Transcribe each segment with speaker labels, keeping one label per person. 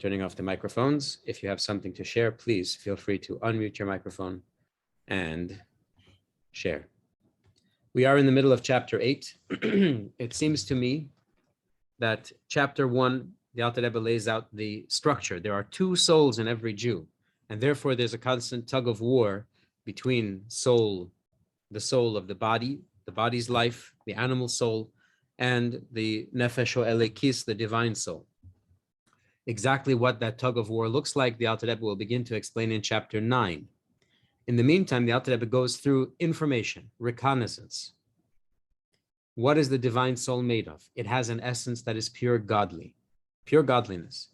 Speaker 1: Turning off the microphones. If you have something to share, please feel free to unmute your microphone and share. We are in the middle of chapter 8. It seems to me that chapter 1, the Alter Rebbe lays out the structure. There are two souls in every Jew, and therefore there's a constant tug of war between the soul of the body's life, the animal soul, and the nefesh o elekis, the divine soul. Exactly what that tug of war looks like, the Alter Rebbe will begin to explain in chapter 9. In the meantime, the Alter Rebbe goes through information, reconnaissance. What is the divine soul made of? It has an essence that is pure godliness.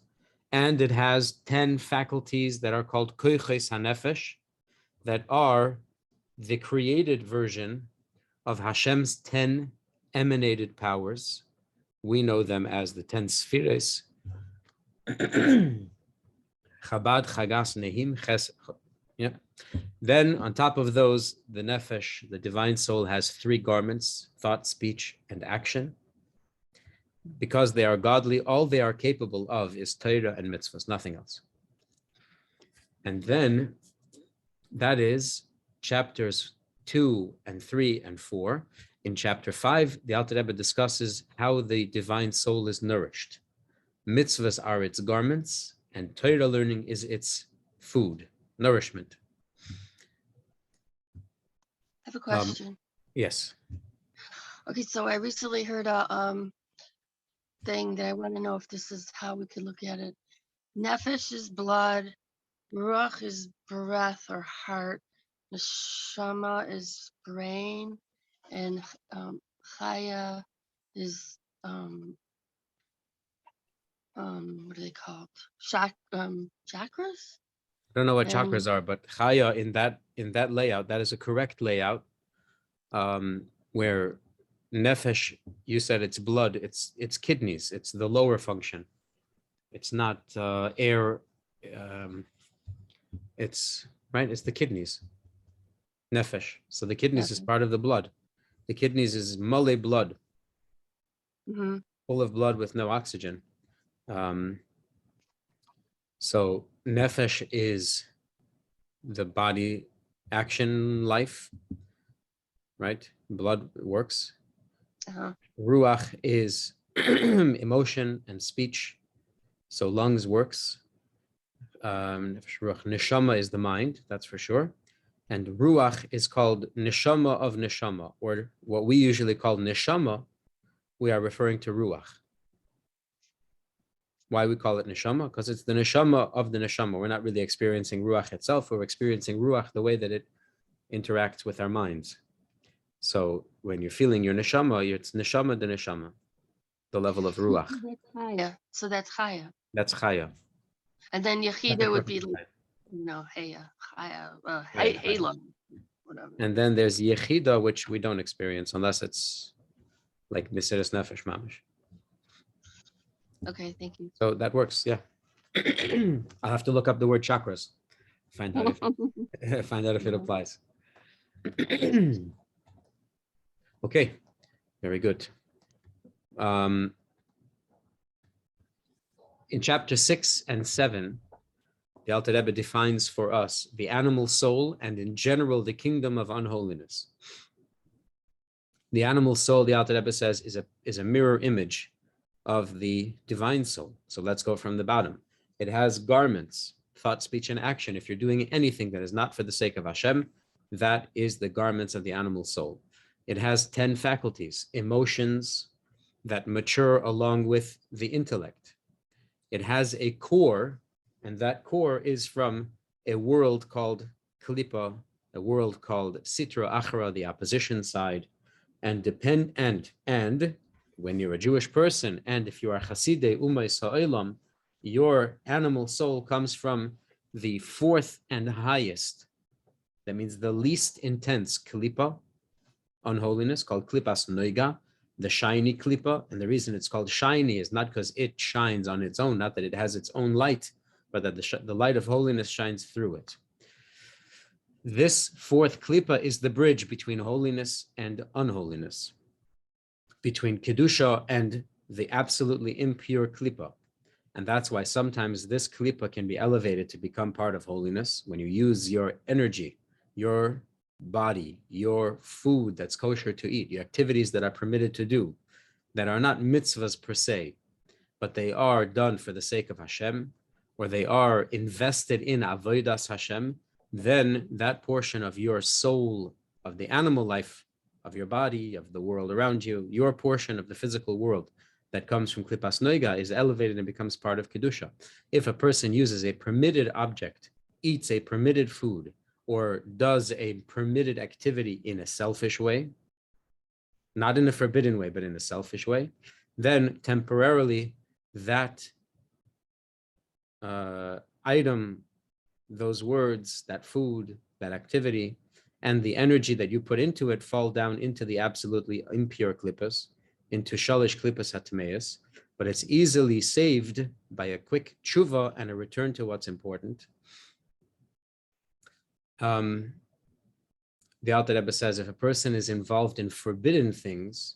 Speaker 1: And it has 10 faculties that are called koiches hanefesh, that are the created version of Hashem's 10 emanated powers. We know them as the 10 spheres. Chabad, Chagas, Nehim, Ches. Yeah. Then on top of those, the nefesh, the divine soul, has 3 garments: thought, speech, and action. Because they are godly, all they are capable of is Torah and mitzvahs, nothing else. And then that is chapters 2 and 3 and 4. In chapter 5, the Alter Rebbe discusses how the divine soul is nourished. Mitzvahs are its garments, and Torah learning is its food, nourishment.
Speaker 2: I have a question.
Speaker 1: Yes.
Speaker 2: Okay, so I recently heard a thing that I want to know if this is how we could look at it. Nefesh is blood, ruach is breath or heart, neshama is brain, and chaya is what are they called? Chakras?
Speaker 1: I don't know what chakras are, but chaya in that layout, that is a correct layout. Where nefesh, you said it's blood, it's kidneys, it's the lower function. It's not air. It's right. It's the kidneys. Nefesh. So the kidneys is part of the blood. The kidneys is mole blood, full of blood with no oxygen. So nefesh is the body action life, right? Blood works. Ruach is emotion and speech. So lungs works. Neshama is the mind, that's for sure. And ruach is called neshama of neshama, or what we usually call neshama, we are referring to ruach. Why we call it neshama? Because it's the neshama of the neshama. We're not really experiencing ruach itself. We're experiencing ruach the way that it interacts with our minds. So when you're feeling your neshama, it's neshama de neshama, the level of ruach.
Speaker 2: So that's chaya.
Speaker 1: That's chaya.
Speaker 2: And then yechida would be like, heya, chaya, hela, whatever.
Speaker 1: And then there's yechida, which we don't experience unless it's like mesiras nefesh mamish.
Speaker 2: Okay, thank you.
Speaker 1: So that works, yeah. I'll have to look up the word chakras, find out if it applies. Okay, very good. In chapter 6 and 7, the Alter Rebbe defines for us the animal soul and in general the kingdom of unholiness. The animal soul, the Alter Rebbe says, is a mirror image of the divine soul. So let's go from the bottom. It has garments, thought, speech, and action. If you're doing anything that is not for the sake of Hashem, that is the garments of the animal soul. It has 10 faculties, emotions that mature along with the intellect. It has a core, and that core is from a world called Klippa, a world called Sitra Achra, the opposition side, and when you're a Jewish person, and if you are Chasidei Umay Sa'olam, your animal soul comes from the 4th and highest. That means the least intense Klippa, unholiness, called Klippas Noiga, the shiny Klippa. And the reason it's called shiny is not because it shines on its own, not that it has its own light, but that the light of holiness shines through it. This 4th Klippa is the bridge between holiness and unholiness, between Kedusha and the absolutely impure klipa. And that's why sometimes this klipa can be elevated to become part of holiness when you use your energy, your body, your food that's kosher to eat, your activities that are permitted to do, that are not mitzvahs per se, but they are done for the sake of Hashem, or they are invested in avodas Hashem, then that portion of your soul, of the animal life, of your body, of the world around you, your portion of the physical world that comes from Klipas Noiga is elevated and becomes part of Kedusha. If a person uses a permitted object, eats a permitted food, or does a permitted activity in a selfish way, not in a forbidden way, but in a selfish way, then temporarily that item, those words, that food, that activity, and the energy that you put into it fall down into the absolutely impure klippas, into shalish klippas hatmeis, but it's easily saved by a quick tshuva and a return to what's important. The Alter Rebbe says if a person is involved in forbidden things,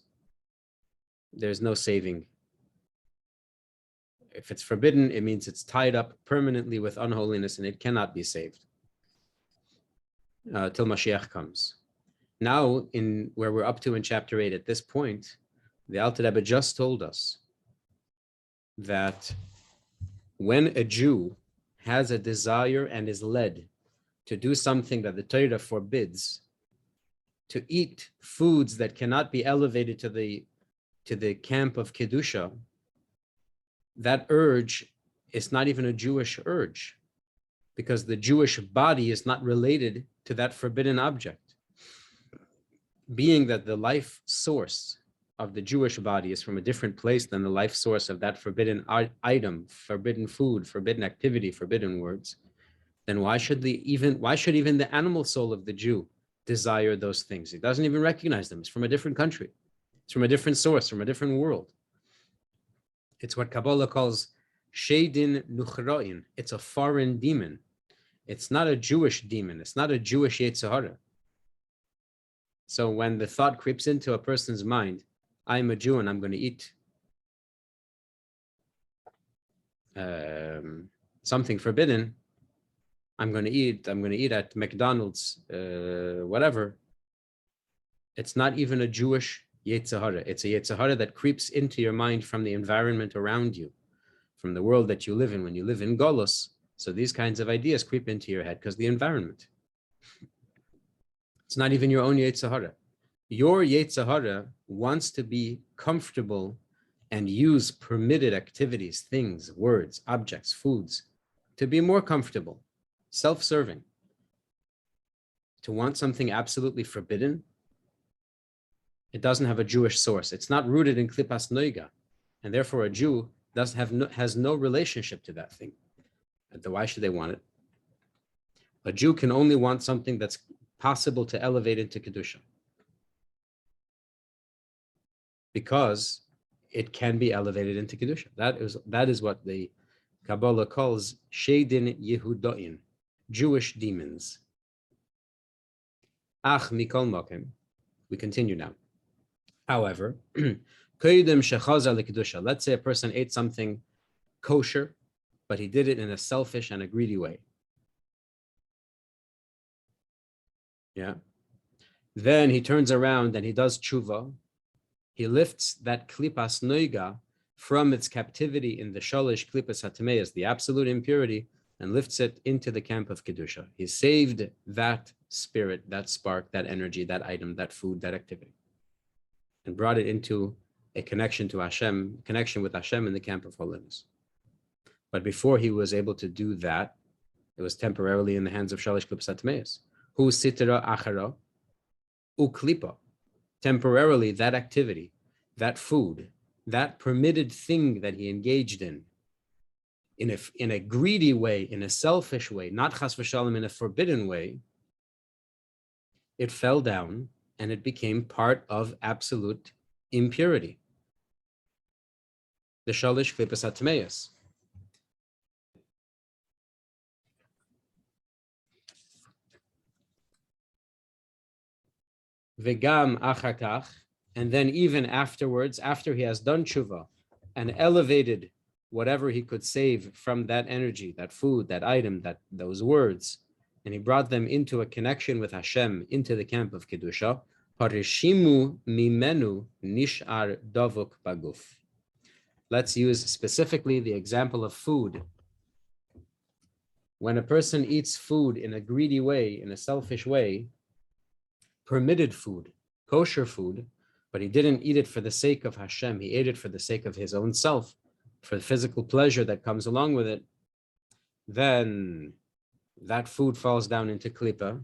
Speaker 1: there's no saving. If it's forbidden, it means it's tied up permanently with unholiness and it cannot be saved till Mashiach comes. Now, in where we're up to in chapter 8, at this point, the Alter Rebbe just told us that when a Jew has a desire and is led to do something that the Torah forbids, to eat foods that cannot be elevated to the camp of Kedusha, that urge is not even a Jewish urge, because the Jewish body is not related to that forbidden object. Being that the life source of the Jewish body is from a different place than the life source of that forbidden item, forbidden food, forbidden activity, forbidden words, then why should even the animal soul of the Jew desire those things? He doesn't even recognize them. It's from a different country. It's from a different source, from a different world. It's what Kabbalah calls Sheidin Nuchroin. It's a foreign demon. It's not a Jewish demon. It's not a Jewish Yetzer Hara. So when the thought creeps into a person's mind, I'm a Jew and I'm going to eat something forbidden, I'm going to eat at McDonald's, whatever. It's not even a Jewish Yetzer Hara. It's a Yetzer Hara that creeps into your mind from the environment around you, from the world that you live in when you live in Golos. So these kinds of ideas creep into your head because the environment. It's not even your own Yetzer Hara. Your Yetzer Hara wants to be comfortable and use permitted activities, things, words, objects, foods, to be more comfortable, self-serving. To want something absolutely forbidden, it doesn't have a Jewish source. It's not rooted in Klipas Noiga, and therefore a Jew has no relationship to that thing. Why should they want it? A Jew can only want something that's possible to elevate into Kedusha, because it can be elevated into Kedusha. That is what the Kabbalah calls Sheidin Yehudoin, Jewish demons. Ach mikol mokem. We continue now. However, let's say a person ate something kosher, but he did it in a selfish and a greedy way. Yeah. Then he turns around and he does tshuva. He lifts that klipas noiga from its captivity in the shalish klipas hatmeis, the absolute impurity, and lifts it into the camp of Kedusha. He saved that spirit, that spark, that energy, that item, that food, that activity, and brought it into a connection to Hashem, connection with Hashem in the camp of holiness. But before he was able to do that, it was temporarily in the hands of shalish klipas hatmeis. Hu sitera achara uklipa. Temporarily, that activity, that food, that permitted thing that he engaged in a greedy way, in a selfish way, not chas v'shalom, in a forbidden way, it fell down and it became part of absolute impurity. The shalish klipas hatmeis. Vegam achakach, and then even afterwards, after he has done tshuva, and elevated whatever he could save from that energy, that food, that item, those words, and he brought them into a connection with Hashem, into the camp of Kedusha, Harishimu mimenu nishar davuk baguf. Let's use specifically the example of food. When a person eats food in a greedy way, in a selfish way, permitted food, kosher food, but he didn't eat it for the sake of Hashem, he ate it for the sake of his own self, for the physical pleasure that comes along with it, then that food falls down into klipa,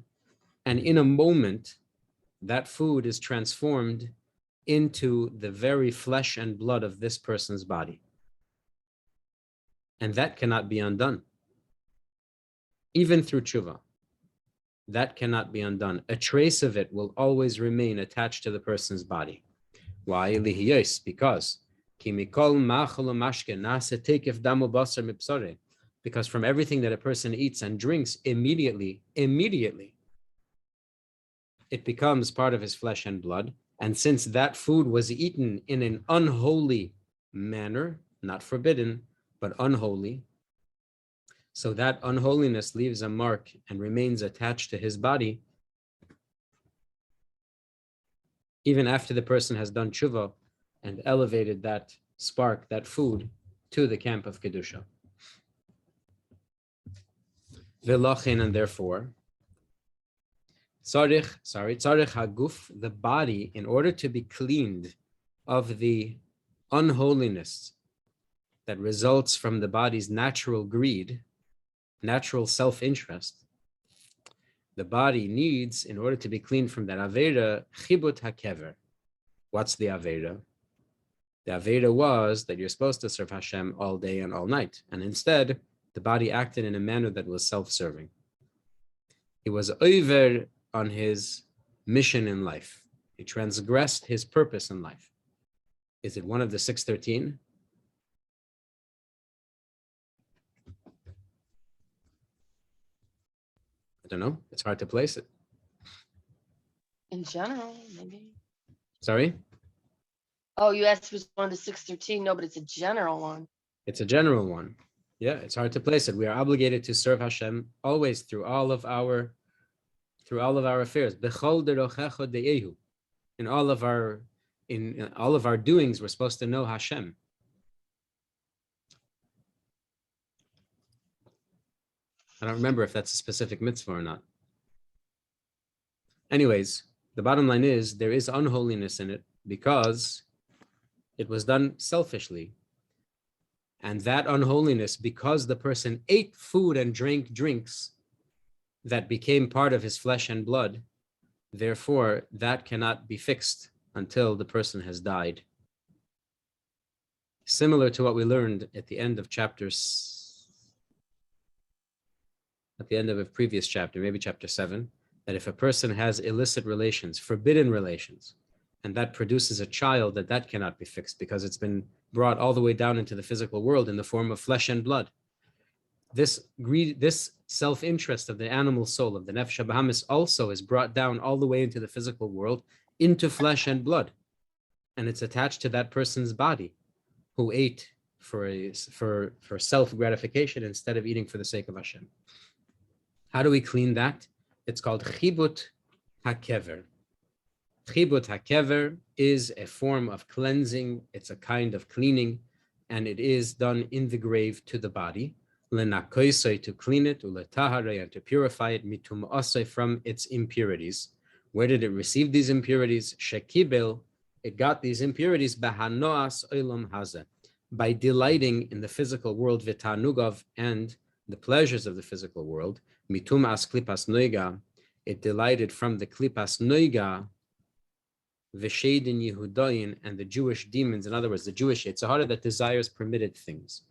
Speaker 1: and in a moment, that food is transformed into the very flesh and blood of this person's body. And that cannot be undone. Even through tshuva, that cannot be undone. A trace of it will always remain attached to the person's body. Why? Because because from everything that a person eats and drinks, immediately, it becomes part of his flesh and blood. And since that food was eaten in an unholy manner, not forbidden, but unholy, so that unholiness leaves a mark and remains attached to his body, even after the person has done tshuva and elevated that spark, that food, to the camp of Kedusha. V'lachin, and therefore, tzarich haguf, the body, in order to be cleaned of the unholiness that results from the body's natural greed, natural self-interest, the body needs, in order to be cleaned from that avera, chibut hakever. What's the avera? The avera was that you're supposed to serve Hashem all day and all night, and instead, the body acted in a manner that was self-serving. He was over on his mission in life. He transgressed his purpose in life. Is it one of the 613? I don't know. It's hard to place it.
Speaker 2: In general, maybe.
Speaker 1: Sorry?
Speaker 2: Oh, you asked if it's one of the 613. No, but it's a general one.
Speaker 1: It's a general one. Yeah, it's hard to place it. We are obligated to serve Hashem always through all of our affairs. In all of our doings, we're supposed to know Hashem. I don't remember if that's a specific mitzvah or not. Anyways, the bottom line is there is unholiness in it because it was done selfishly. And that unholiness, because the person ate food and drank drinks that became part of his flesh and blood, therefore that cannot be fixed until the person has died. Similar to what we learned at the end of a previous chapter, maybe chapter 7, that if a person has illicit relations, forbidden relations, and that produces a child, that cannot be fixed because it's been brought all the way down into the physical world in the form of flesh and blood. This greed, this self-interest of the animal soul, of the nefesh habahamis, also is brought down all the way into the physical world, into flesh and blood. And it's attached to that person's body who ate for self-gratification instead of eating for the sake of Hashem. How do we clean that? It's called chibut hakever. Chibut hakever is a form of cleansing. It's a kind of cleaning, and it is done in the grave to the body. Lenakoisoi, to clean it, uletahare, and to purify it, mitum'asoi, from its impurities. Where did it receive these impurities? Shekibel, it got these impurities bahanoas olam hazeh, by delighting in the physical world, v'tanugov, and the pleasures of the physical world. Mitum'as klipas noiga, it delighted from the klipas noiga, v'shedin Yehudayin, and the Jewish demons, in other words, the Jewish Yetzer Hara that desires permitted things.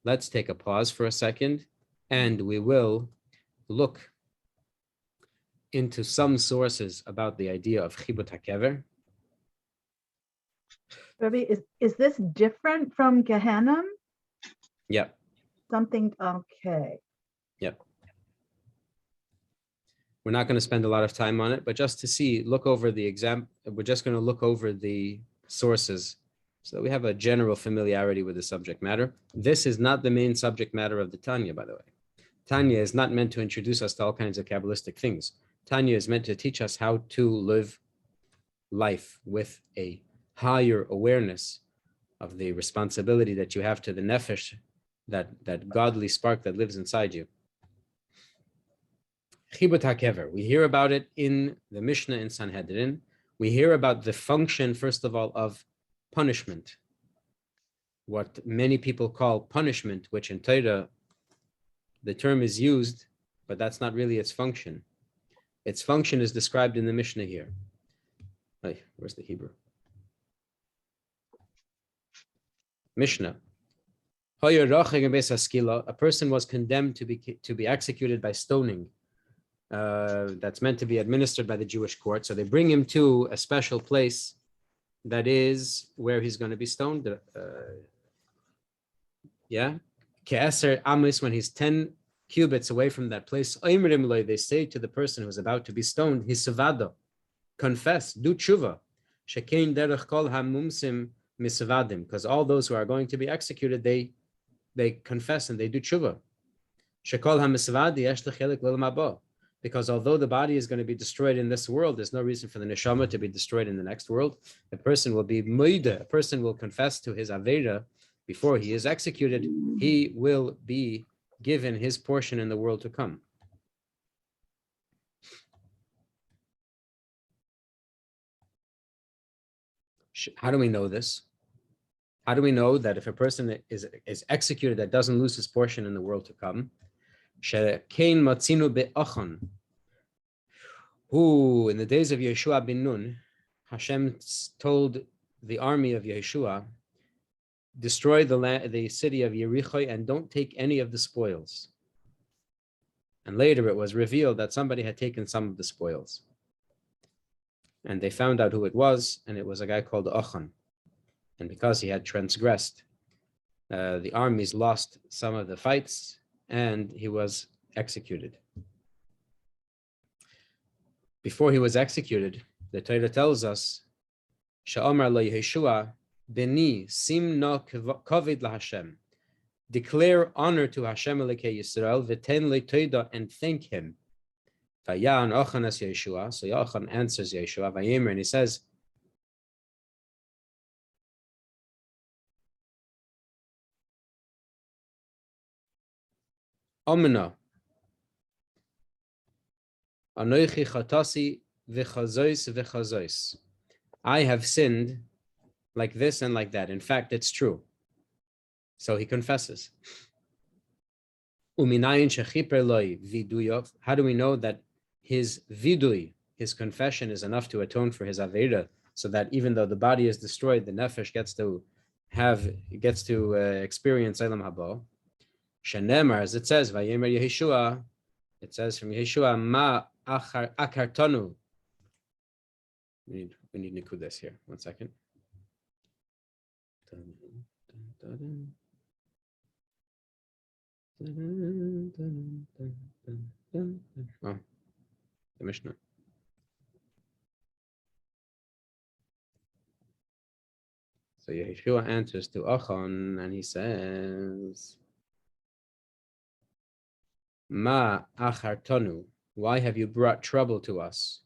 Speaker 1: Let's take a pause for a second, and we will look into some sources about the idea of chibut hakever.
Speaker 3: Rabbi, is this different from Gehenna?
Speaker 1: Yep.
Speaker 3: Something, okay.
Speaker 1: Yep. We're not going to spend a lot of time on it, but just to see, look over the exam. We're just going to look over the sources so we have a general familiarity with the subject matter. This is not the main subject matter of the Tanya, by the way. Tanya is not meant to introduce us to all kinds of Kabbalistic things. Tanya is meant to teach us how to live life with a higher awareness of the responsibility that you have to the nefesh, that godly spark that lives inside you. Chibut HaKever, we hear about it in the Mishnah in Sanhedrin. We hear about the function, first of all, of punishment. What many people call punishment, which in Torah, the term is used, but that's not really its function. Its function is described in the Mishnah here. Hey, where's the Hebrew? Mishnah. A person was condemned to be executed by stoning. That's meant to be administered by the Jewish court. So they bring him to a special place that is where he's going to be stoned. Ke'eser amis, when he's 10 cubits away from that place, they say to the person who's about to be stoned, hisavado, confess, do tshuva, shekein derech kol hamumsim misavadim, because all those who are going to be executed, they confess and they do tshuva. Shekol hamisavadi yesh lechelik l'lamabo, because although the body is going to be destroyed in this world, there's no reason for the neshama to be destroyed in the next world. The person will be muida, a person will confess to his avera before he is executed. He will be given his portion in the world to come. How do we know this? How do we know that if a person is executed that doesn't lose his portion in the world to come? Who in the days of Yeshua bin Nun, Hashem told the army of Yeshua, destroy the city of Yericho and don't take any of the spoils. And later it was revealed that somebody had taken some of the spoils. And they found out who it was, and it was a guy called Achan. And because he had transgressed, the armies lost some of the fights, and he was executed. Before he was executed, the Torah tells us, Sha'amar lo Yeshua, Beni simna kovid laHashem. Declare honor to Hashem Elokei Yisrael, v'ten le toda, and thank him. Vayan Achan as Yeshua. So Achan answers Yeshua, Vayemer, and he says, Omna, Anoichi chatasi v'chazois v'chazois. I have sinned like this and like that. In fact, it's true. So he confesses. Uminayin shechiper loi viduyov. How do we know that his vidui, his confession, is enough to atone for his avera, so that even though the body is destroyed, the nefesh gets to experience Eilam Haba? Shenemar, as it says, Vayemer Yeshua. It says from Yeshua, Ma akartanu. We need nikudas here. 1 second. Oh, the Mishnah. So Yeshua answers to Achan and he says, Ma achartanu, why have you brought trouble to us?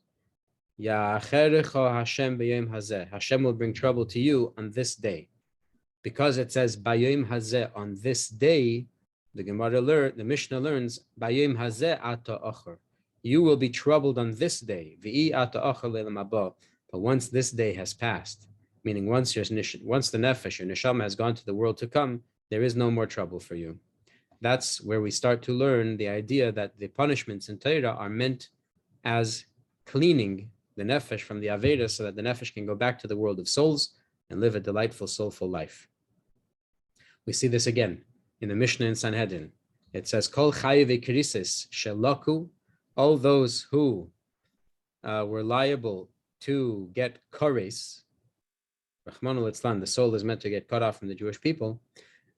Speaker 1: Hashem will bring trouble to you on this day. Because it says Bayom Hazeh, on this day, the Mishnah learns Bayom Hazeh ata achar. You will be troubled on this day. V'i ata achar le'elam haba. But once this day has passed, meaning once the nefesh, your neshama, has gone to the world to come, there is no more trouble for you. That's where we start to learn the idea that the punishments in Torah are meant as cleaning the nefesh from the aveda, so that the nefesh can go back to the world of souls and live a delightful, soulful life. We see this again in the Mishnah in Sanhedrin. It says, Kol chayiv krisis shelaku, all those who were liable to get kores, Rahman al-Islam, the soul is meant to get cut off from the Jewish people.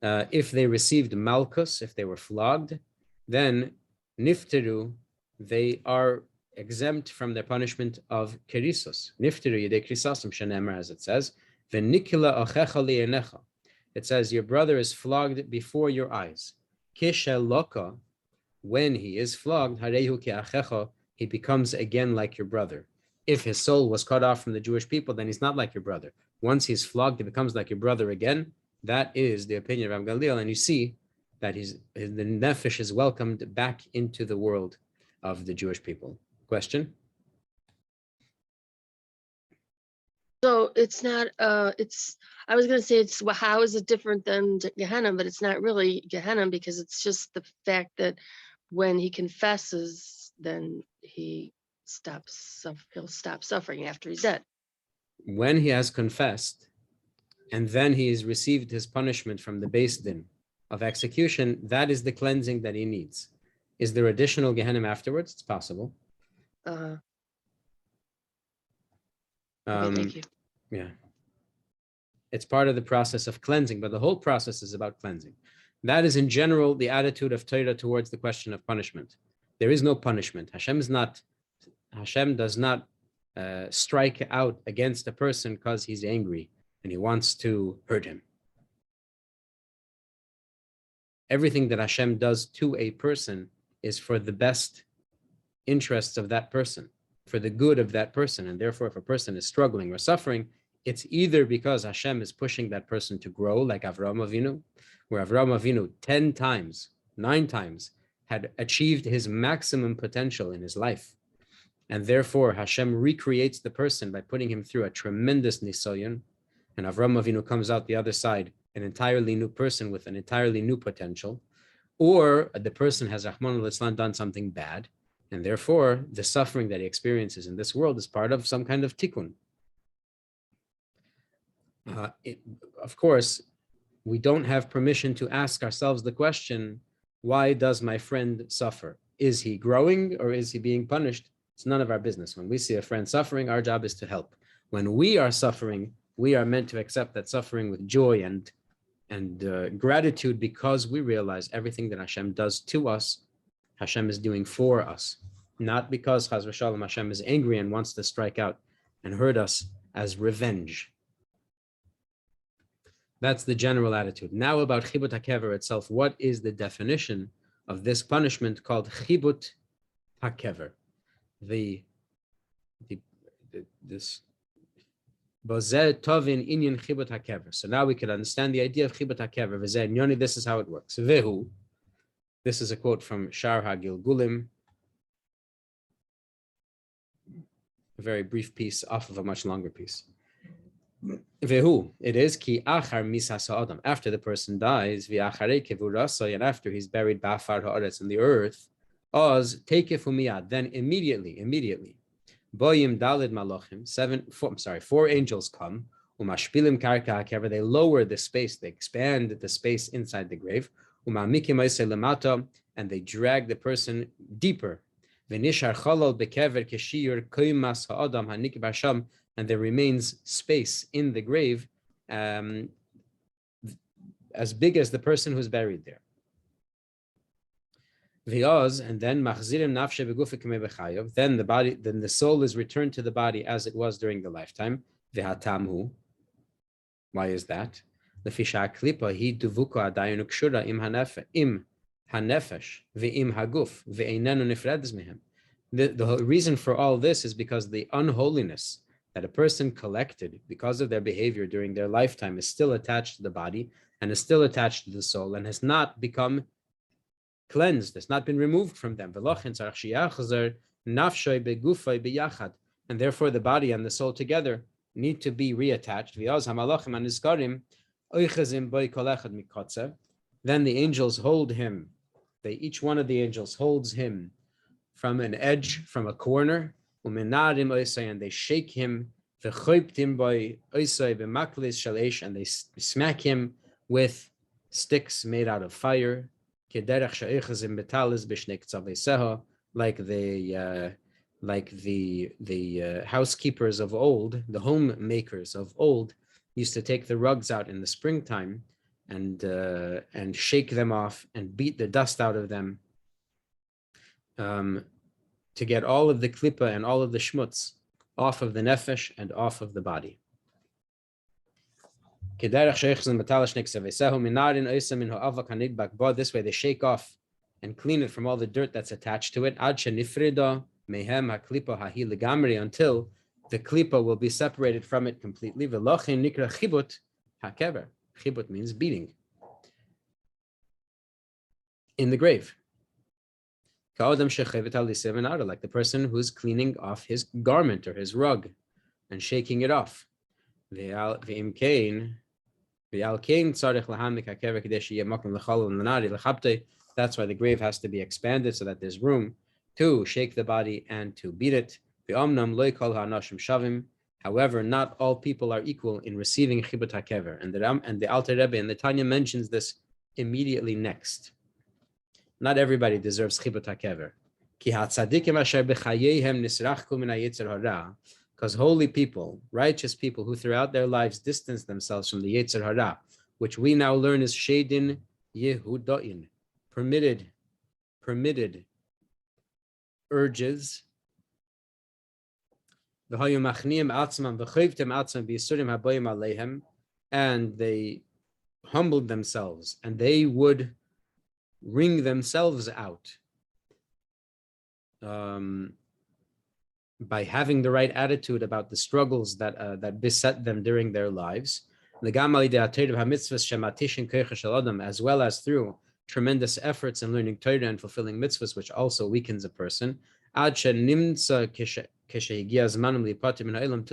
Speaker 1: If they received malchus, if they were flogged, then nifteru, they are exempt from their punishment of kerisos. Nifteru yedei krisasim shenemar, as it says, V'nikila achecha li'enecha. It says, your brother is flogged before your eyes. Kisheloka, when he is flogged, harehu ke'achecha, he becomes again like your brother. If his soul was cut off from the Jewish people, then he's not like your brother. Once he's flogged, he becomes like your brother again. That is the opinion of Rabbi Gamliel, and you see that the nefesh is welcomed back into the world of the Jewish people. Question?
Speaker 2: So it's not, I was going to say well, how is it different than Gehenna, but it's not really Gehenna because it's just the fact that when he confesses, then he'll stop suffering after he's dead.
Speaker 1: When he has confessed, and then he has received his punishment from the Beis Din of execution, that is the cleansing that he needs. Is there additional Gehenna afterwards? It's possible.
Speaker 2: Okay, thank you.
Speaker 1: Yeah. It's part of the process of cleansing, but the whole process is about cleansing. That is in general the attitude of Torah towards the question of punishment. There is no punishment. Hashem does not strike out against a person because he's angry and he wants to hurt him. Everything that Hashem does to a person is for the best interests of that person, for the good of that person. And therefore, if a person is struggling or suffering, it's either because Hashem is pushing that person to grow, like Avraham Avinu, where Avraham Avinu 9 times, had achieved his maximum potential in his life. And therefore, Hashem recreates the person by putting him through a tremendous nisayon. And Avraham Avinu comes out the other side, an entirely new person with an entirely new potential. Or the person has, Rahman al-Islam, done something bad. And therefore, the suffering that he experiences in this world is part of some kind of tikkun. Of course, we don't have permission to ask ourselves the question, why does my friend suffer? Is he growing or is he being punished? It's none of our business. When we see a friend suffering, our job is to help. When we are suffering, we are meant to accept that suffering with joy and gratitude, because we realize everything that Hashem does to us, Hashem is doing for us, not because Chaz v'Shalom Hashem is angry and wants to strike out and hurt us as revenge. That's the general attitude. Now about chibut hakever itself. What is the definition of this punishment called chibut hakever? This bozeh tovin inyan chibut hakever. So now we can understand the idea of chibut hakever. V'zeh nyoni. This is how it works. Vehu. This is a quote from Shar HaGilgulim, a very brief piece off of a much longer piece. Vehu, it is ki achar misas ha'adam, after the person dies, v'acharei kevurasai, and after he's buried ba'afar ha'aretz, in the earth, oz tekefu miyad, then immediately, boyim dalid malachim, 4 angels come, umashpilim karka hakever, they lower the space, they expand the space inside the grave, umamikim oisei lemata, and they drag the person deeper, v'nishar chalal bekever keshiyur koimas ha'adam hanik b'asham, and there remains space in the grave as big as the person who's buried there. And then then the soul is returned to the body as it was during the lifetime. Why is that? The reason for all this is because the unholiness that a person collected because of their behavior during their lifetime is still attached to the body and is still attached to the soul and has not become cleansed, has not been removed from them. And therefore the body and the soul together need to be reattached. Then the angels hold him. Each one of the angels holds him from an edge, from a corner, and they shake him, and they smack him with sticks made out of fire, like the housekeepers of old, the homemakers of old, used to take the rugs out in the springtime and shake them off and beat the dust out of them, to get all of the klippa and all of the shmutz off of the nefesh and off of the body. This way they shake off and clean it from all the dirt that's attached to it until the klipa will be separated from it completely. Chibut means beating in the grave. Like the person who's cleaning off his garment or his rug and shaking it off. That's why the grave has to be expanded so that there's room to shake the body and to beat it. However, not all people are equal in receiving chibut hakever, and the Alter Rebbe and the Tanya mentions this immediately next. Not everybody deserves chibut hakever. Because holy people, righteous people who throughout their lives distance themselves from the Yetzer Hara, which we now learn is Shedin Yehudain, permitted urges, and they humbled themselves, and they would wring themselves out by having the right attitude about the struggles that beset them during their lives, as well as through tremendous efforts in learning Torah and fulfilling mitzvahs, which also weakens a person, to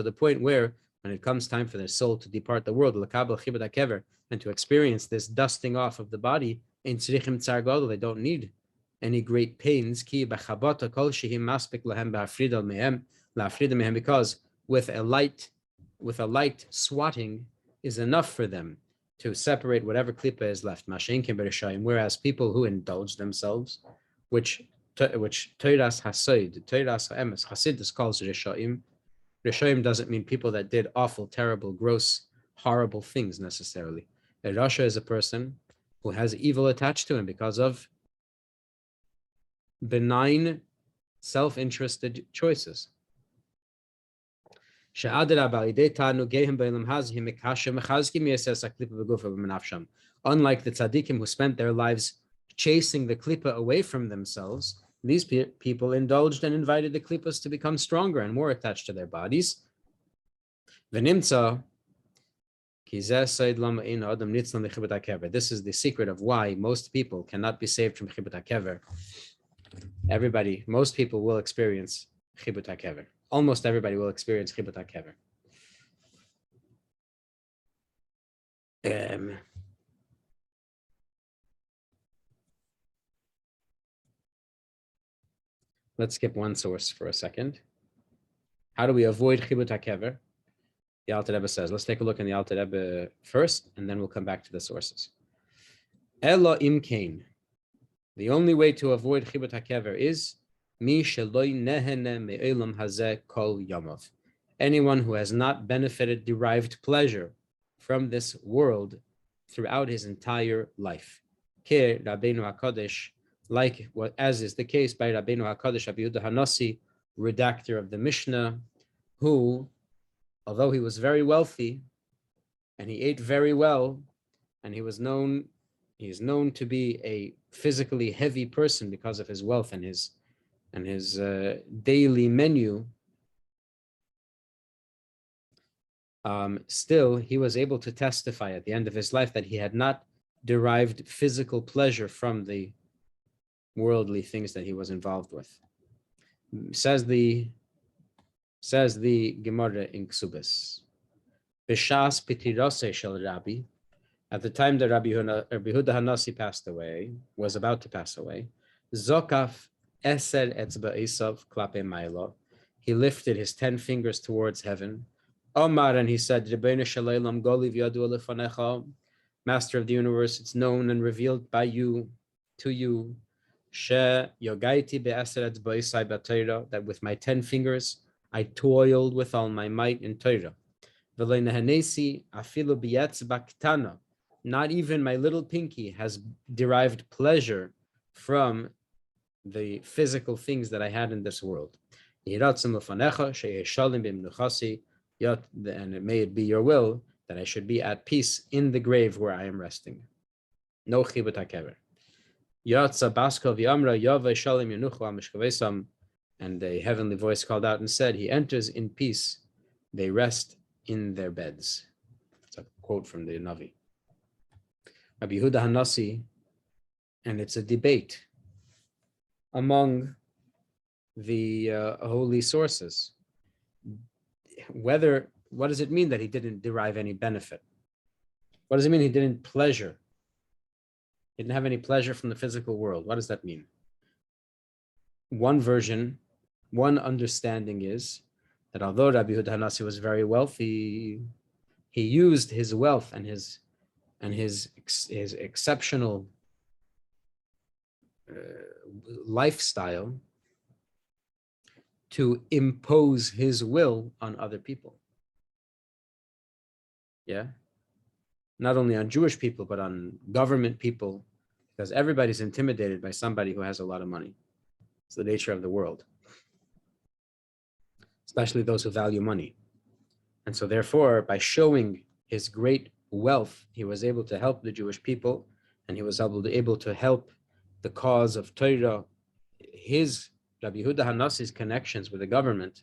Speaker 1: the point where, when it comes time for their soul to depart the world, and to experience this dusting off of the body, they don't need any great pains, because with a light swatting is enough for them to separate whatever klipa is left. Whereas people who indulge themselves, which Toras Hasid, Toras Ha'emes, Hasidus calls Rishaim. Rishaim doesn't mean people that did awful, terrible, gross, horrible things necessarily. A Rasha is a person who has evil attached to him because of benign, self-interested choices. Unlike the tzaddikim who spent their lives chasing the klipa away from themselves, these people indulged and invited the klipas to become stronger and more attached to their bodies. This is the secret of why most people cannot be saved from chibut hakever. Most people will experience chibut hakever. Almost everybody will experience chibut hakever. Let's skip one source for a second. How do we avoid chibut hakever? The Alter Rebbe says, let's take a look in the Alter Rebbe first, and then we'll come back to the sources. Elo im kain. The only way to avoid chibut hakever is mi sheloi nehene me'olam hazeh kol yamav. Anyone who has not benefited, derived pleasure from this world throughout his entire life. Ke Rabbeinu HaKadosh, like what as is the case by Rabbeinu HaKadosh Rabbi Yehuda Hanassi, redactor of the Mishnah, who, although he was very wealthy and he ate very well, and he is known to be a physically heavy person because of his wealth and his daily menu, still he was able to testify at the end of his life that he had not derived physical pleasure from the worldly things that he was involved with. Says the Gemara in Ksubis. B'shas pitirose shel Rabbi, at the time that Rabbi Yehuda Hanassi was about to pass away, Zokaf eser etzba Esav klape Mailo, he lifted his 10 fingers towards heaven. Omar, and he said, Rebbeinu Shalom Goliv Yadu Lefanecha, Master of the universe, it's known and revealed by you, to you, She Yogaiti be'eser etzba Esai b'Torah, that with my 10 fingers I toiled with all my might in Torah. V'lo nehanesi afilu b'yetzba ktana, not even my little pinky has derived pleasure from the physical things that I had in this world. And may it be your will that I should be at peace in the grave where I am resting. No chibut hakever. Yatsa baskal v'amra yaveh shalim yenuchu amishkavesam. And a heavenly voice called out and said, he enters in peace. They rest in their beds. It's a quote from the Navi. Rabbi Yehuda Hanassi, and it's a debate among the holy sources. What does it mean that he didn't derive any benefit? What does it mean he didn't pleasure? He didn't have any pleasure from the physical world. What does that mean? One version, one understanding is that although Rabbi Yehuda Hanassi was very wealthy, he used his wealth and his exceptional lifestyle to impose his will on other people. Yeah, not only on Jewish people, but on government people, because everybody's intimidated by somebody who has a lot of money. It's the nature of the world, especially those who value money. And so therefore, by showing his great wealth, he was able to help the Jewish people, and he was able to help the cause of Torah. His, Rabbi Yehuda Hanassi's connections with the government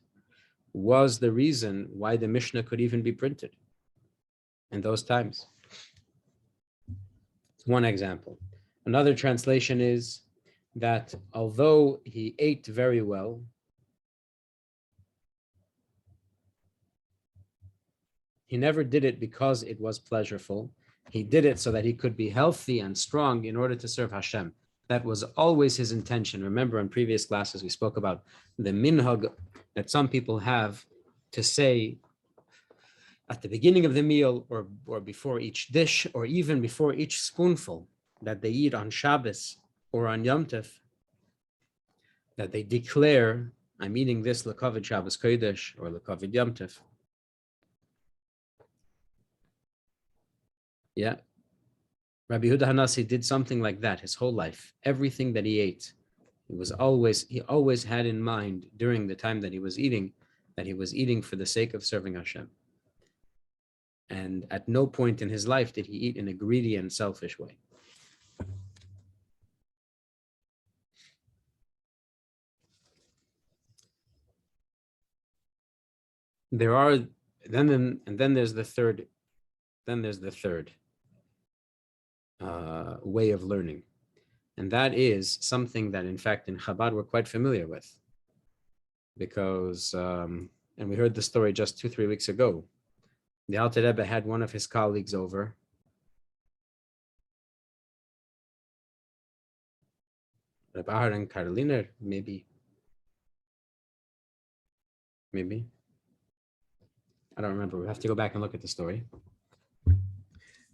Speaker 1: was the reason why the Mishnah could even be printed in those times. It's one example. Another translation is that although he ate very well, he never did it because it was pleasurable. He did it so that he could be healthy and strong in order to serve Hashem. That was always his intention. Remember, in previous classes, we spoke about the minhag that some people have to say at the beginning of the meal or before each dish or even before each spoonful that they eat on Shabbos or on Yom Tov, that they declare, I'm eating this l'kavod Shabbos Kodesh or l'kavod Yom Tov. Yeah. Rabbi Yehuda Hanassi did something like that his whole life. Everything that he ate, he always had in mind during the time that he was eating for the sake of serving Hashem. And at no point in his life did he eat in a greedy and selfish way. Then there's the third way of learning. And that is something that, in fact, in Chabad we're quite familiar with. Because, and we heard the story just 2-3 weeks ago. The Alter Rebbe had one of his colleagues over. Rabbi Aaron Karoliner, maybe. I don't remember. We have to go back and look at the story.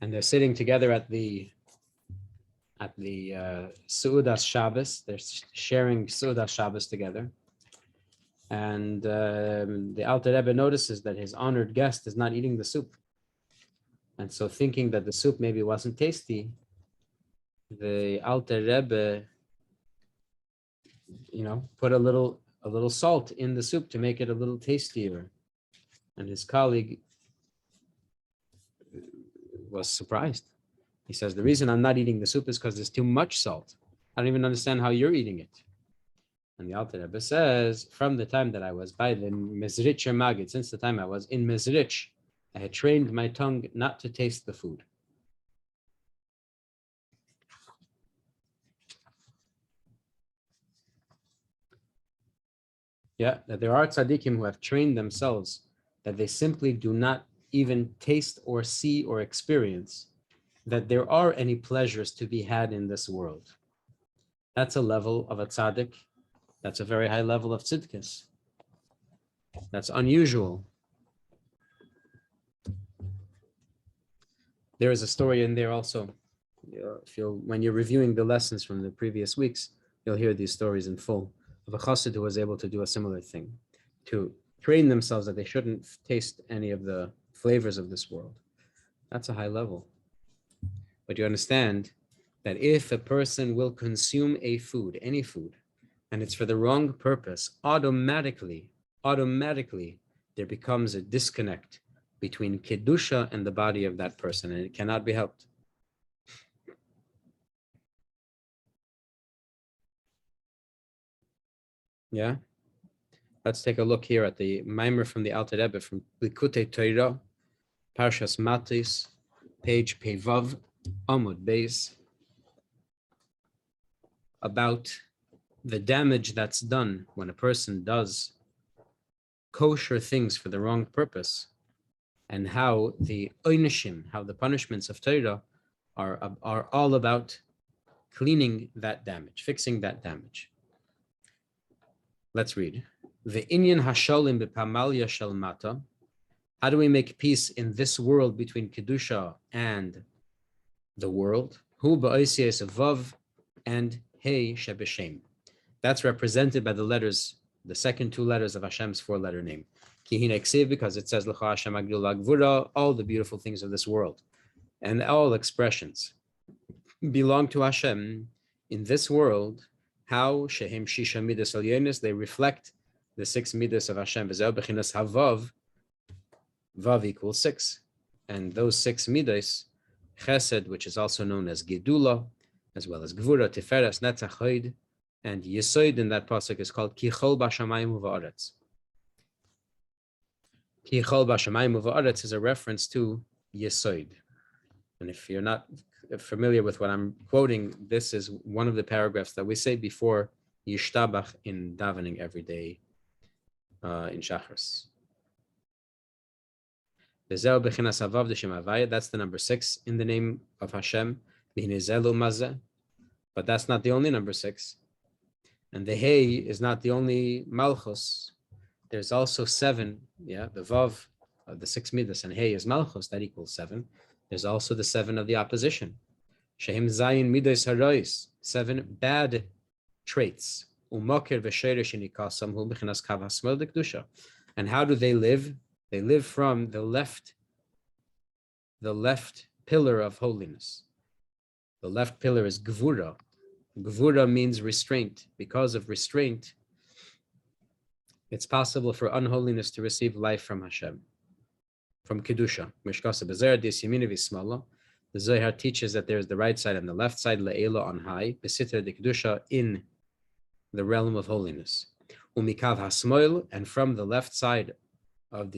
Speaker 1: And they're sitting together at the Seudas Shabbos. They're sharing Seudas Shabbos together. And the Alter Rebbe notices that his honored guest is not eating the soup. And so thinking that the soup maybe wasn't tasty, the Alter Rebbe, put a little salt in the soup to make it a little tastier. And his colleague was surprised. He says, the reason I'm not eating the soup is because there's too much salt. I don't even understand how you're eating it. And the Alter Rebbe says, from the time that I was by the Mezritcher Magid, since the time I was in Mezritch, I had trained my tongue not to taste the food. Yeah, that there are tzaddikim who have trained themselves that they simply do not even taste or see or experience that there are any pleasures to be had in this world. That's a level of a tzaddik. That's a very high level of tzidkis. That's unusual. There is a story in there also. When you're reviewing the lessons from the previous weeks, you'll hear these stories in full of a chassid who was able to do a similar thing, to train themselves that they shouldn't taste any of the flavors of this world. That's a high level. But you understand that if a person will consume a food, any food, and it's for the wrong purpose, automatically there becomes a disconnect between Kedusha and the body of that person, and it cannot be helped. Yeah? Let's take a look here at the Maimer from the Alter Rebbe from Likutei Torah, Parshas Matis, page Pevav, Amud Beis, about the damage that's done when a person does kosher things for the wrong purpose, and how the oinishim, how the punishments of Torah are all about cleaning that damage, fixing that damage. Let's read. The inyan hasholim b'pamalya shel mata. How do we make peace in this world between Kedusha and the world? Hu ba'oisies vav and hey shebeshem. That's represented by the letters, the second two letters of Hashem's four-letter name. Ki hine ksiv, because it says l'cha Hashem agdul lagvura, all the beautiful things of this world, and all expressions belong to Hashem in this world. How shehem shisha midas alyonis, they reflect the 6 midas of Hashem. V'zeh bechinas havav, vav equals 6, and those 6 midas, chesed, which is also known as gedula, as well as gvura, tiferes, netzach, hod, and Yesoid in that pasuk is called Kichol Bashamayim Uva'aretz. Kichol Bashamayim Uva'aretz is a reference to Yesoid. And if you're not familiar with what I'm quoting, this is one of the paragraphs that we say before Yishtabach in davening every day in Shachris. That's the number 6 in the name of Hashem. But that's not the only number 6. And the Hey is not the only Malchus. There's also 7, the Vav, the 6 Midas, and Hey is Malchus, that equals 7. There's also the 7 of the opposition. Shehim Zayin Midas Harois, 7 bad traits. Umokir v'sheirish inikasam hu b'chinas kav hasmol d'kedusha. And how do they live? They live from the left pillar of holiness. The left pillar is Gvura. Gvura means restraint. Because of restraint, it's possible for unholiness to receive life from Hashem, from Kedusha. The Zohar teaches that there's the right side and the left side, Le'ela on high, Besitra de Kedusha in the realm of holiness. Umikav hasmoil, and from the left side of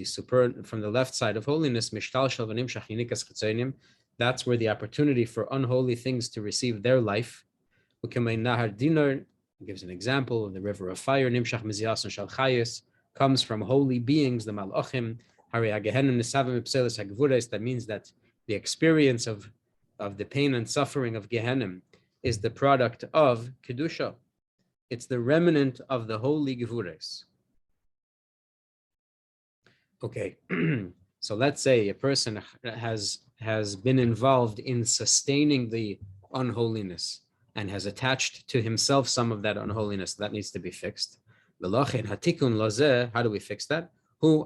Speaker 1: from the left side of holiness, Mishtal Shalvanim Shachinikas Chetzonim, that's where the opportunity for unholy things to receive their life. Nahar Dinar gives an example of the river of fire. Nimshach Mizias and Shalchayis comes from holy beings, the Malachim. That means that the experience of the pain and suffering of Gehenim is the product of Kedusha. It's the remnant of the holy Gevures. Okay, so let's say a person has been involved in sustaining the unholiness and has attached to himself some of that unholiness that needs to be fixed. How do we fix that? We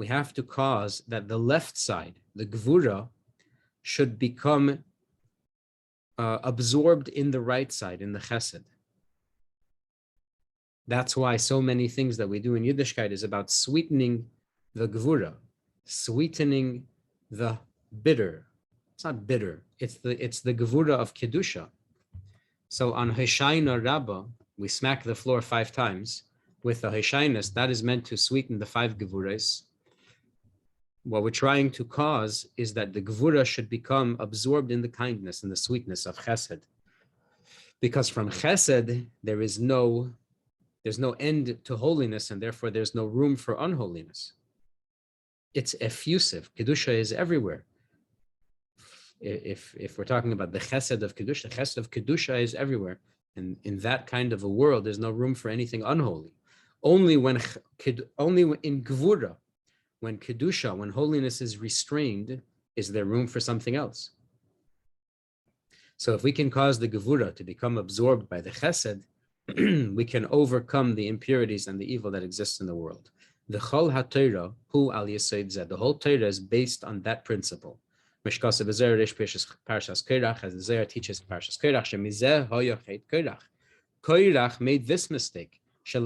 Speaker 1: have to cause that the left side, the Gvura, should become absorbed in the right side, in the Chesed. That's why so many things that we do in Yiddishkeit is about sweetening the Gvura, sweetening the bitter. It's not bitter. It's the Gevura of Kedusha. So on Heshayna Rabbah, we smack the floor 5 times with the Heshaynas. That is meant to sweeten the 5 Gevuras. What we're trying to cause is that the Gevura should become absorbed in the kindness and the sweetness of Chesed. Because from Chesed, there's no end to holiness, and therefore there's no room for unholiness. It's effusive. Kedusha is everywhere. If we're talking about the chesed of Kedusha is everywhere. And in that kind of a world, there's no room for anything unholy. Only in Gvura, when Kedusha, when holiness is restrained, is there room for something else. So if we can cause the Gevura to become absorbed by the chesed, we can overcome the impurities and the evil that exists in the world. The Chol HaTorah, Hu Al Yesod Zeh, the whole Torah is based on that principle. Mishkasa B'Zer Rish Parshas Korach, as the Zohar teaches in Parshas Korach, Shemizeh Hoya Chet Korach. Korach made this mistake. He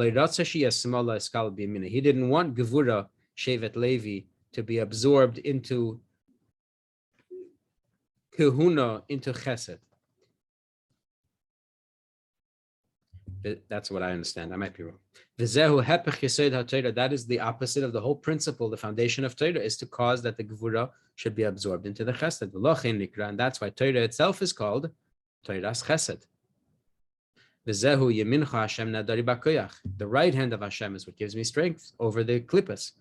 Speaker 1: didn't want Gevura Shevet Levi to be absorbed into Kahuna, into Chesed. That's what I understand. I might be wrong. That is the opposite of the whole principle. The foundation of Torah is to cause that the Gevura should be absorbed into the Chesed. And that's why Torah itself is called Torah's Chesed. The right hand of Hashem is what gives me strength over the klippas.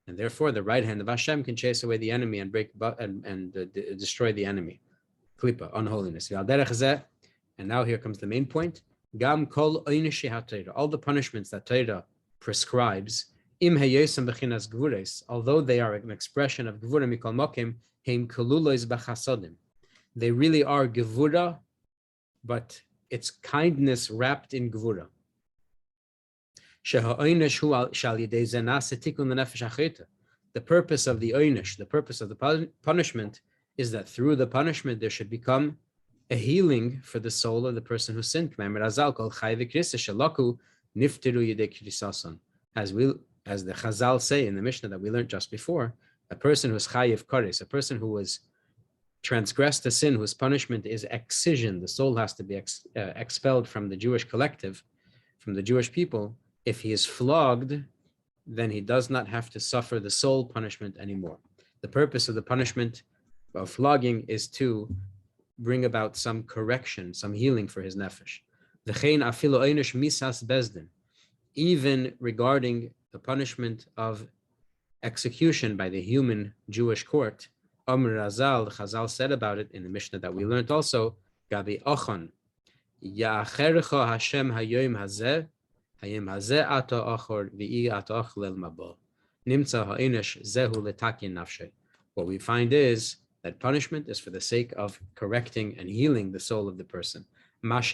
Speaker 1: And therefore, the right hand of Hashem can chase away the enemy and destroy the enemy. Klippa, unholiness. And now here comes the main point. All the punishments that Torah prescribes, although they are an expression of Gevura mikol mokim, they really are Gevura, but it's kindness wrapped in Gevura. The purpose of the oynish, the purpose of the punishment, is that through the punishment there should become a healing for the soul of the person who sinned. As the Chazal say in the Mishnah that we learned just before, a person who is chayiv kares, a person who was transgressed a sin, whose punishment is excision, the soul has to be expelled from the Jewish collective, from the Jewish people. If he is flogged, then he does not have to suffer the soul punishment anymore. The purpose of the punishment of flogging is to bring about some correction, some healing for his nefesh. Even regarding the punishment of execution by the human Jewish court, Amr Razal, Chazal said about it in the Mishnah that we learned also, Gabi Ochon, Ya'achercha Hashem hayoim hazeh, hayim hazeh ato achor, v'i ato achlel mabo, nimtza ha'inish zehu letakin nafshe. What we find is that punishment is for the sake of correcting and healing the soul of the person. Whereas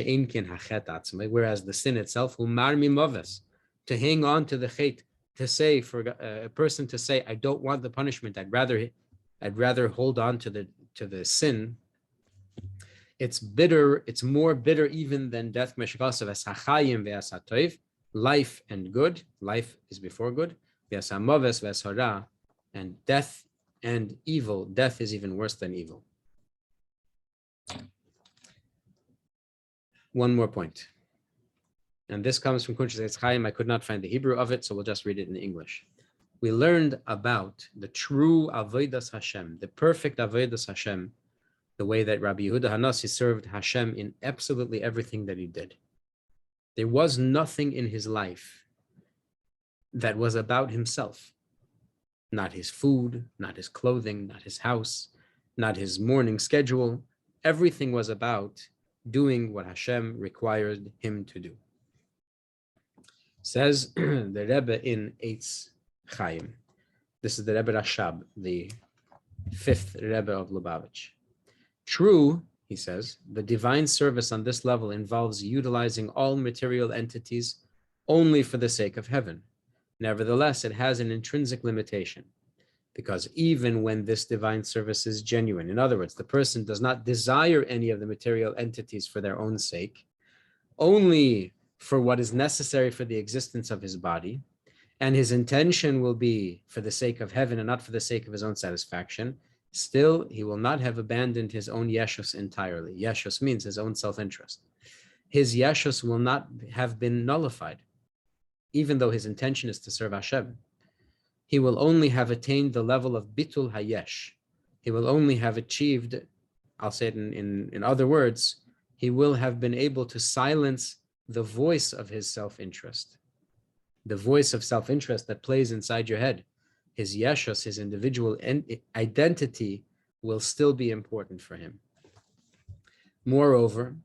Speaker 1: the sin itself, to hang on to the chet, to say for a person to say, I don't want the punishment, I'd rather hold on to the sin. It's bitter, it's more bitter even than death. Life and good, life is before good, and death and evil, death is even worse than evil. One more point. And this comes from Kuntres Eitz Chaim. I could not find the Hebrew of it, so we'll just read it in English. We learned about the true Avodas Hashem, the perfect Avodas Hashem, the way that Rabbi Yehuda Hanassi served Hashem in absolutely everything that he did. There was nothing in his life that was about himself. Not his food, not his clothing, not his house, not his morning schedule. Everything was about doing what Hashem required him to do. Says the Rebbe in Eitz Chaim. This is the Rebbe Rashab, the fifth Rebbe of Lubavitch. True, he says, the divine service on this level involves utilizing all material entities only for the sake of heaven. Nevertheless, it has an intrinsic limitation, because even when this divine service is genuine, in other words, the person does not desire any of the material entities for their own sake, only for what is necessary for the existence of his body, and his intention will be for the sake of heaven and not for the sake of his own satisfaction, still he will not have abandoned his own yeshus entirely. Yeshus means his own self-interest. His yeshus will not have been nullified, even though his intention is to serve Hashem. He will only have attained the level of bitul hayesh. He will only have achieved, I'll say it in other words, he will have been able to silence the voice of his self-interest, the voice of self-interest that plays inside your head. His yeshus, his individual identity, will still be important for him. Moreover,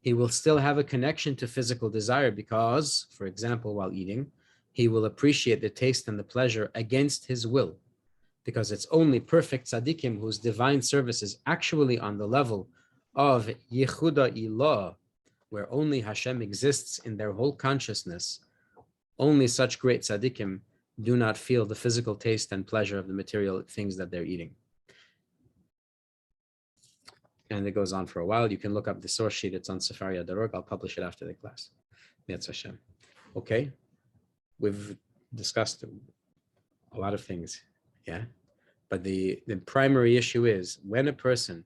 Speaker 1: he will still have a connection to physical desire because, for example, while eating, he will appreciate the taste and the pleasure against his will, because it's only perfect tzaddikim whose divine service is actually on the level of Yehuda Ilah, where only Hashem exists in their whole consciousness. Only such great tzaddikim do not feel the physical taste and pleasure of the material things that they're eating. And it goes on for a while. You can look up the source sheet. It's on sefaria.org. I'll publish it after the class. Yetz Hashem. Okay. We've discussed a lot of things. Yeah. But the primary issue is when a person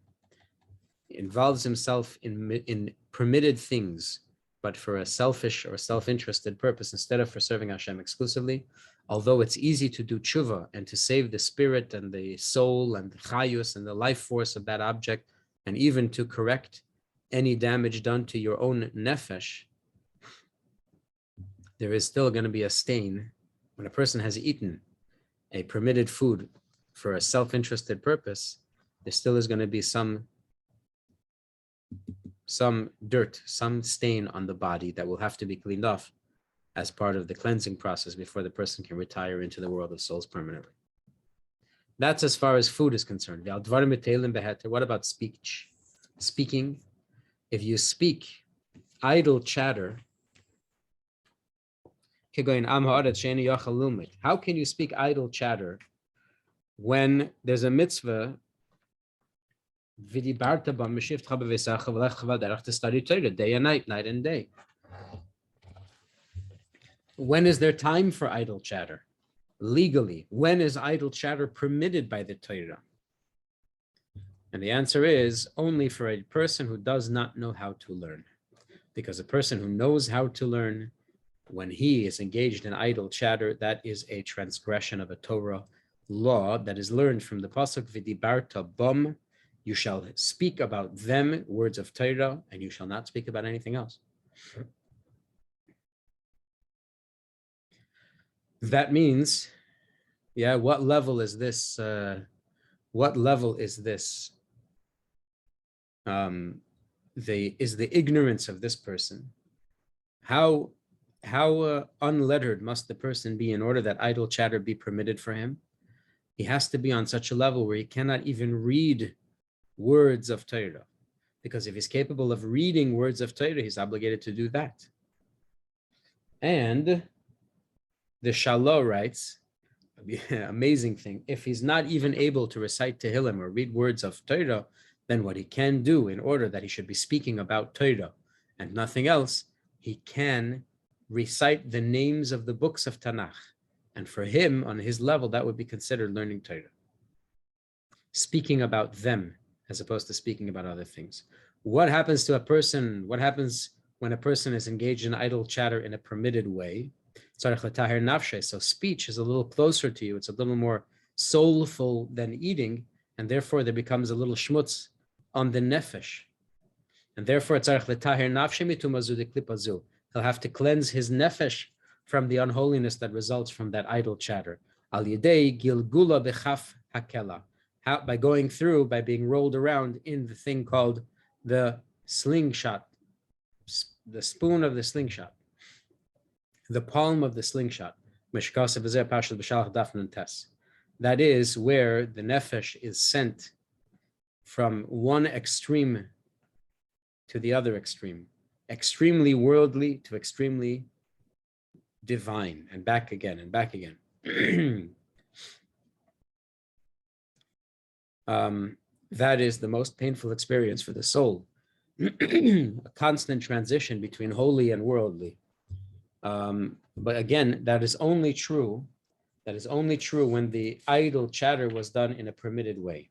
Speaker 1: involves himself in permitted things, but for a selfish or self-interested purpose instead of for serving Hashem exclusively, although it's easy to do tshuva and to save the spirit and the soul and the chayus and the life force of that object, and even to correct any damage done to your own nefesh, there is still going to be a stain when a person has eaten a permitted food for a self-interested purpose. There still is going to be some dirt, some stain on the body that will have to be cleaned off as part of the cleansing process before the person can retire into the world of souls permanently. That's as far as food is concerned. What about speech? Speaking. If you speak idle chatter, how can you speak idle chatter when there's a mitzvah to study Torah day and night, night and day? When is there time for idle chatter? Legally, when is idle chatter permitted by the Torah? And the answer is only for a person who does not know how to learn. Because a person who knows how to learn, when he is engaged in idle chatter, that is a transgression of a Torah law that is learned from the pasuk v'dibarta bam. You shall speak about them, words of Torah, and you shall not speak about anything else. That means, yeah, what level is this? What level is this? The ignorance of this person? How unlettered must the person be in order that idle chatter be permitted for him? He has to be on such a level where he cannot even read words of Torah. Because if he's capable of reading words of Torah, he's obligated to do that. And the Shalom writes, amazing thing, if he's not even able to recite Tehillim or read words of Torah, then what he can do in order that he should be speaking about Torah and nothing else, he can recite the names of the books of Tanakh. And for him, on his level, that would be considered learning Torah. Speaking about them, as opposed to speaking about other things. What happens to a person? What happens when a person is engaged in idle chatter in a permitted way? So speech is a little closer to you. It's a little more soulful than eating, and therefore there becomes a little shmutz on the nefesh. And therefore, he'll have to cleanse his nefesh from the unholiness that results from that idle chatter. By going through, by being rolled around in the thing called the slingshot, the spoon of the slingshot, the palm of the slingshot. That is where the nefesh is sent from one extreme to the other extreme, extremely worldly to extremely divine, and back again and back again. That is the most painful experience for the soul, a constant transition between holy and worldly. But again, that is only true when the idle chatter was done in a permitted way.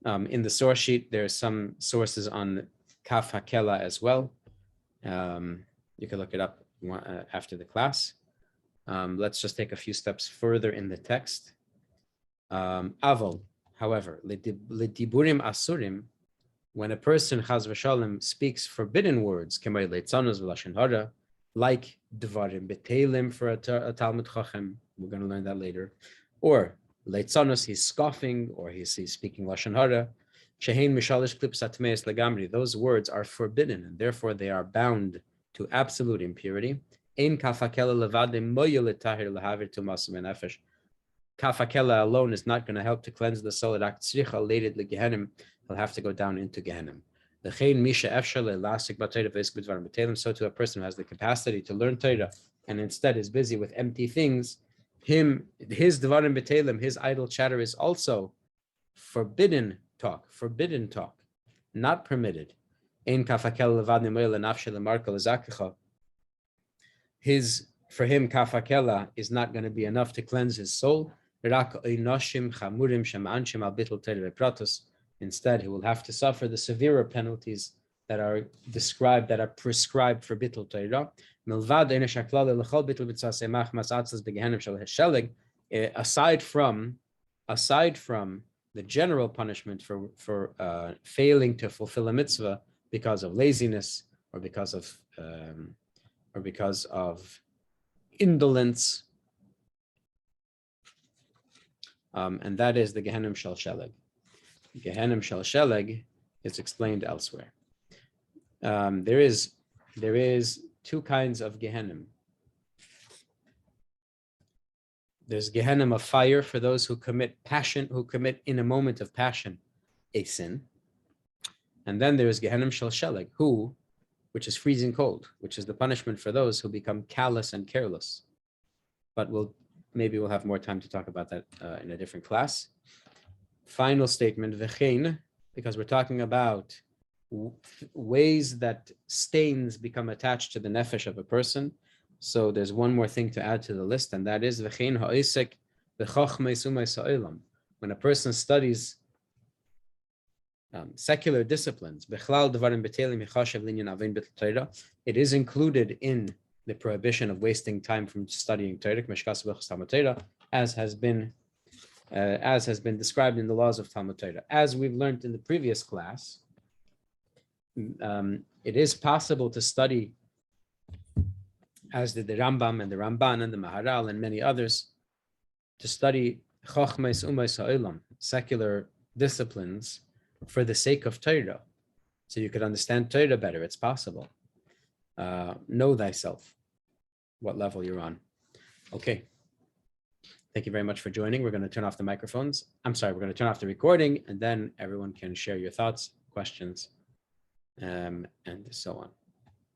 Speaker 1: In the source sheet, there's some sources on ChabadCLE as well. You can look it up after the class. Let's just take a few steps further in the text. Avol, however, lediburim asurim, when a person chaz v'shalom speaks forbidden words, k'may leitzanos v'lashon hara, like dvarim betelim for a Talmud Chacham, we're going to learn that later, or leitzanos, he's scoffing, or he's speaking lashon hara, shehein mishalish klipos atmeis legamri, those words are forbidden, and therefore they are bound to absolute impurity. Ein ChabadCLE levade moyo letahir lehavir tumas menefesh. ChabadCLE alone is not going to help to cleanse the soul. He'll have to go down into Gehenna. So to a person who has the capacity to learn Torah and instead is busy with empty things, his dvarim b'telim, his idle chatter is also forbidden talk, forbidden talk, not permitted. Ein ChabadCLE levad nemoel lenafshe lemarka lezakecha. For him, ChabadCLE is not going to be enough to cleanse his soul. Instead, he will have to suffer the severer penalties that are prescribed for bittul Torah. Aside from the general punishment for failing to fulfill a mitzvah because of laziness or because of indolence, and that is the Gehenim Shel Sheleg. Gehenim Shel Sheleg is explained elsewhere. There is two kinds of Gehenim. There's Gehenim of fire for those who commit in a moment of passion a sin, and then there is Gehenim Shel Sheleg, which is freezing cold, which is the punishment for those who become callous and careless. But maybe we'll have more time to talk about that in a different class. Final statement, v'chein, because we're talking about ways that stains become attached to the nefesh of a person. So there's one more thing to add to the list, and that is v'chein ha'isek v'chochmei sumei sa'olam. When a person studies secular disciplines, it is included in the prohibition of wasting time from studying Torah, as has been described in the laws of Talmud Torah. As we've learned in the previous class, it is possible to study, as did the Rambam and the Ramban and the Maharal and many others, to study Chochmais Umais Ha'olam, secular disciplines, for the sake of Torah, so you could understand Torah better. It's possible. Know thyself, what level you're on. Okay. Thank you very much for joining. We're going to turn off the microphones. We're going to turn off the recording, and then everyone can share your thoughts, questions, and so on.